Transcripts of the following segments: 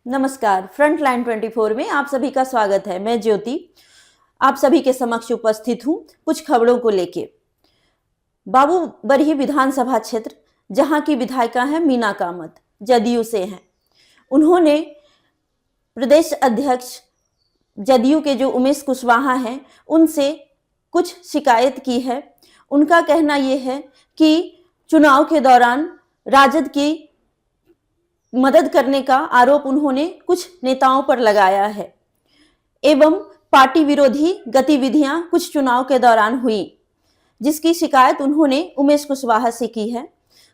नमस्कार, फ्रंटलाइन 24 में आप सभी का स्वागत है। मैं ज्योति आप सभी के समक्ष उपस्थित हूं कुछ खबरों को लेके। बाबू बरही विधानसभा क्षेत्र, जहां की विधायिका है मीना कामत, जदयू से हैं। उन्होंने प्रदेश अध्यक्ष जदयू के जो उमेश कुशवाहा हैं, उनसे कुछ शिकायत की है। उनका कहना यह है कि चुनाव के दौरान राजद की मदद करने का आरोप उन्होंने कुछ नेताओं पर लगाया है एवं पार्टी विरोधी गतिविधियां कुछ चुनाव के दौरान हुई, जिसकी शिकायत उन्होंने उमेश कुशवाहा से की है।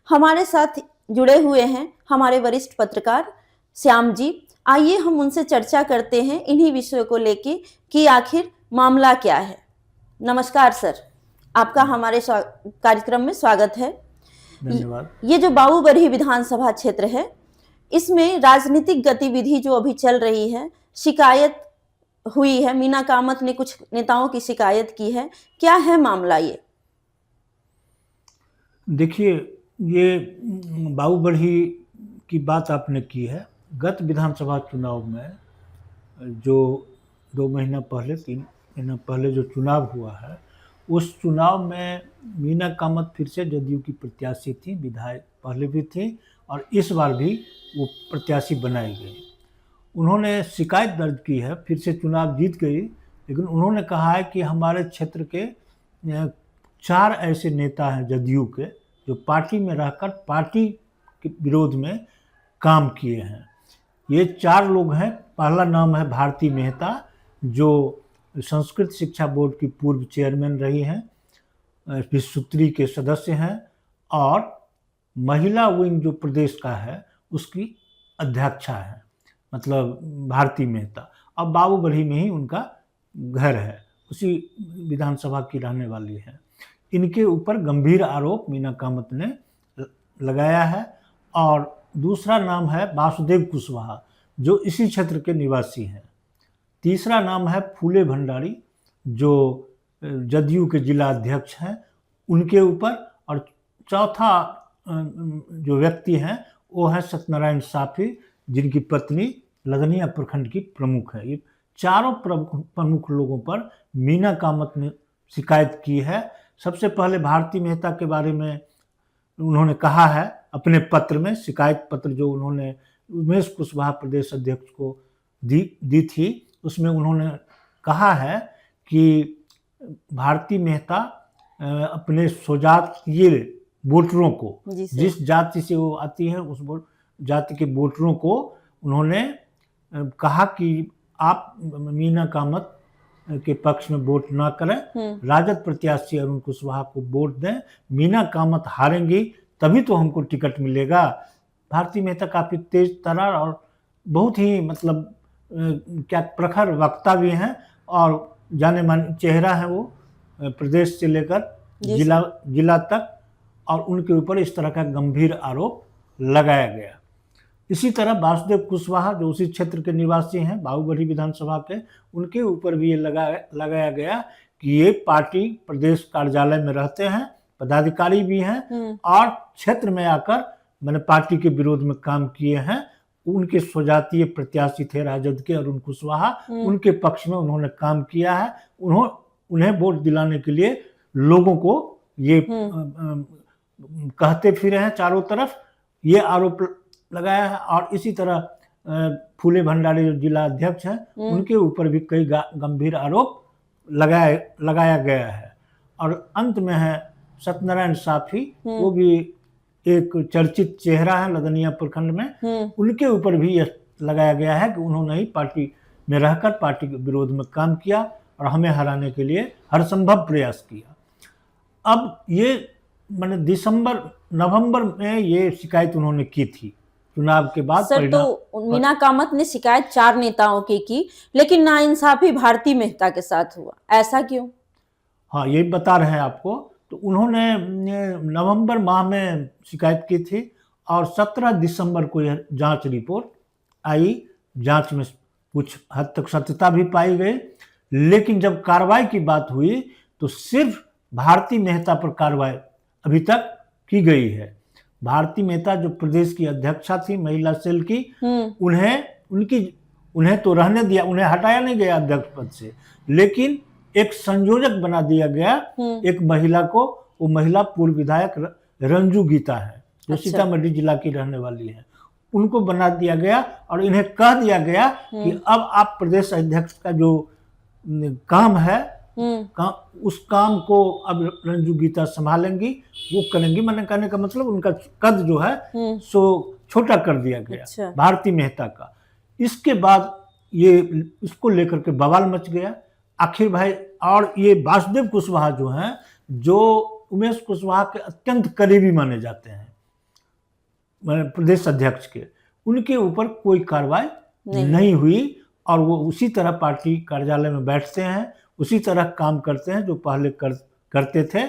हमारे साथ जुड़े हुए हैं हमारे वरिष्ठ पत्रकार श्याम जी। आइए हम उनसे चर्चा करते हैं इन्हीं विषयों को लेके कि आखिर मामला क्या है। नमस्कार सर, आपका हमारे कार्यक्रम में स्वागत है। धन्यवाद। ये जो बाबू बरही विधानसभा क्षेत्र है, इसमें राजनीतिक गतिविधि जो अभी चल रही है, शिकायत हुई है, मीना कामत ने कुछ नेताओं की शिकायत की है। क्या है मामला ये? देखिए, ये बाबू बरही की बात आपने की है। गत विधानसभा चुनाव में जो 2 महीना पहले 3 महीना पहले जो चुनाव हुआ है, उस चुनाव में मीना कामत फिर से जदयू की प्रत्याशी थी, विधायक पहले भी थी और इस बार भी वो प्रत्याशी बनाई गई। उन्होंने शिकायत दर्ज की है, फिर से चुनाव जीत गई, लेकिन उन्होंने कहा है कि हमारे क्षेत्र के 4 ऐसे नेता हैं जदयू के जो पार्टी में रहकर पार्टी के विरोध में काम किए हैं। ये 4 लोग हैं। पहला नाम है भारती मेहता, जो संस्कृत शिक्षा बोर्ड की पूर्व चेयरमैन रही हैं, विश्वसूत्री के सदस्य हैं और महिला विंग जो प्रदेश का है उसकी अध्यक्षा है, मतलब भारती मेहता। अब बाबू बरही में ही उनका घर है, उसी विधानसभा की रहने वाली है। इनके ऊपर गंभीर आरोप मीना कामत ने लगाया है। और दूसरा नाम है वासुदेव कुशवाहा, जो इसी क्षेत्र के निवासी हैं। तीसरा नाम है फूले भंडारी, जो जदयू के जिला अध्यक्ष हैं, उनके ऊपर। और चौथा जो व्यक्ति हैं वो है सत्यनारायण साफी, जिनकी पत्नी लदनिया प्रखंड की प्रमुख है। ये चारों प्रमुख लोगों पर मीना कामत ने शिकायत की है। सबसे पहले भारती मेहता के बारे में उन्होंने कहा है अपने पत्र में, शिकायत पत्र जो उन्होंने उमेश कुशवाहा प्रदेश अध्यक्ष को दी थी, उसमें उन्होंने कहा है कि भारती मेहता अपने स्वजातीय वोटरों को, जिस जाति से वो आती है उस जाति के वोटरों को उन्होंने कहा कि आप मीना कामत के पक्ष में वोट ना करें, राजद प्रत्याशी अरुण कुशवाहा को वोट दें। मीना कामत हारेंगी तभी तो हमको टिकट मिलेगा। भारती मेहता काफ़ी तेज तर्रार और बहुत ही मतलब क्या प्रखर वक्ता भी हैं और जाने माने चेहरा है वो, प्रदेश से लेकर जिला तक। और उनके ऊपर इस तरह का गंभीर आरोप लगाया गया। इसी तरह वासुदेव कुशवाहा, जो उसी क्षेत्र के निवासी हैं, बाबू बरही विधानसभा के, उनके ऊपर भी ये लगाया गया कि ये पार्टी प्रदेश कार्यालय में रहते हैं, पदाधिकारी भी हैं और क्षेत्र में आकर मैंने पार्टी के विरोध में काम किए हैं। उनके स्वजातीय प्रत्याशी थे राजद के अरुण कुशवाहा, उनके पक्ष में उन्होंने काम किया है। उन्हें वोट दिलाने के लिए लोगों को ये कहते फिरे हैं चारों तरफ, ये आरोप लगाया है। और इसी तरह फूले भंडारी जो जिला अध्यक्ष हैं, उनके ऊपर भी कई गंभीर आरोप लगाया गया है। और अंत में है सत्यनारायण साफी, वो भी एक चर्चित चेहरा है लदनिया प्रखंड में, उनके ऊपर भी यह लगाया गया है कि उन्होंने ही पार्टी में रहकर पार्टी के विरोध में काम किया और हमें हराने के लिए हर संभव प्रयास किया। अब ये मैंने नवंबर में ये शिकायत उन्होंने की थी चुनाव के बाद। सर, तो मीना कामत ने शिकायत 4 नेताओं की, लेकिन नाइंसाफी भारती मेहता के साथ हुआ, ऐसा क्यों? हाँ, ये बता रहे हैं आपको। तो उन्होंने नवंबर माह में शिकायत की थी और 17 दिसंबर को यह जांच रिपोर्ट आई। जांच में कुछ हद तक सत्यता भी पाई गई, लेकिन जब कार्रवाई की बात हुई तो सिर्फ भारती मेहता पर कार्रवाई अभी तक की गई है। भारती मेहता जो प्रदेश की अध्यक्षा थी महिला सेल की, उन्हें तो रहने दिया, उन्हें हटाया नहीं गया अध्यक्ष पद से, लेकिन एक संयोजक बना दिया गया एक महिला को। वो महिला पूर्व विधायक रंजू गीता है, जो अच्छा। सीतामढ़ी जिला की रहने वाली है। उनको बना दिया गया और इन्हें कह दिया गया कि अब आप प्रदेश अध्यक्ष का जो काम है, उस काम को अब रंजू गीता संभालेंगी, वो करेंगी। मैंने कहने का मतलब उनका कद जो है सो छोटा कर दिया गया। अच्छा। भारती मेहता का। इसके बाद ये इसको लेकर के बवाल मच गया। आखिर भाई, और ये वासुदेव कुशवाहा जो हैं, जो उमेश कुशवाहा के अत्यंत करीबी माने जाते हैं प्रदेश अध्यक्ष के, उनके ऊपर कोई कार्रवाई नहीं हुई और वो उसी तरह पार्टी कार्यालय में बैठते हैं, उसी तरह काम करते हैं जो पहले करते थे।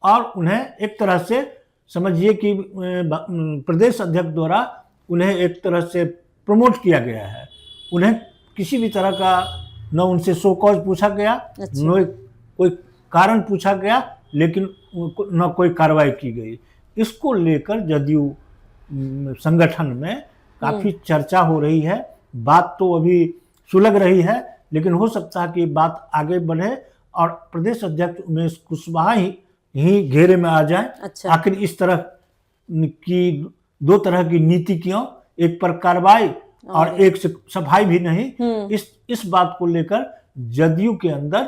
और उन्हें एक तरह से समझिए कि प्रदेश अध्यक्ष द्वारा उन्हें एक तरह से प्रमोट किया गया है। उन्हें किसी भी तरह का न उनसे शो कॉज पूछा गया, न कोई कारण पूछा गया, लेकिन न कोई कार्रवाई की गई। इसको लेकर जदयू संगठन में काफ़ी चर्चा हो रही है। बात तो अभी सुलग रही है, लेकिन हो सकता है कि बात आगे बढ़े और प्रदेश अध्यक्ष उमेश कुशवाहा ही घेरे में आ जाए। अच्छा। आखिर इस तरह की दो तरह की नीति क्यों, एक पर कार्रवाई और एक से सफाई भी नहीं। इस बात को लेकर जदयू के अंदर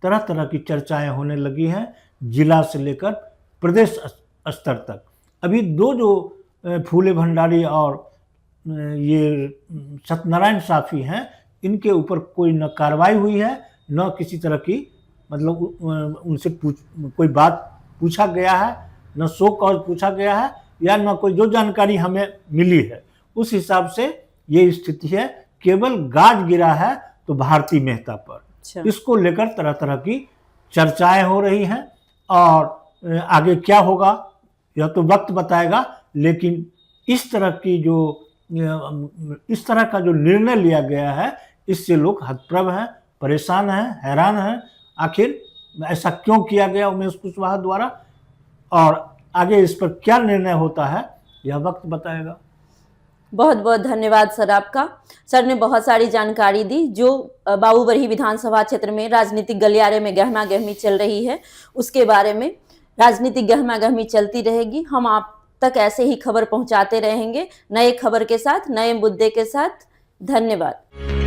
तरह तरह की चर्चाएं होने लगी हैं, जिला से लेकर प्रदेश स्तर तक। अभी दो जो फूले भंडारी और ये सत्यनारायण साफी हैं, इनके ऊपर कोई न कार्रवाई हुई है, न किसी तरह की मतलब उनसे कोई बात पूछा गया है, न शो कॉज पूछा गया है, या न कोई जो जानकारी हमें मिली है उस हिसाब से ये स्थिति है। केवल गाज गिरा है तो भारती मेहता पर। अच्छा। इसको लेकर तरह तरह की चर्चाएं हो रही हैं और आगे क्या होगा यह तो वक्त बताएगा। लेकिन इस तरह का जो निर्णय लिया गया है, इससे लोग हतप्रभ हैं, परेशान हैं, हैरान हैं। आखिर ऐसा क्यों किया गया उमेश कुशवाहा द्वारा, और आगे इस पर क्या निर्णय होता है यह वक्त बताएगा। बहुत बहुत धन्यवाद सर आपका। सर ने बहुत सारी जानकारी दी। जो बाबूबरही विधानसभा क्षेत्र में राजनीतिक गलियारे में गहमा गहमी चल रही है, उसके बारे में। राजनीतिक गहमा गहमी चलती रहेगी, हम आप तक ऐसे ही खबर पहुंचाते रहेंगे, नए खबर के साथ, नए मुद्दे के साथ। धन्यवाद।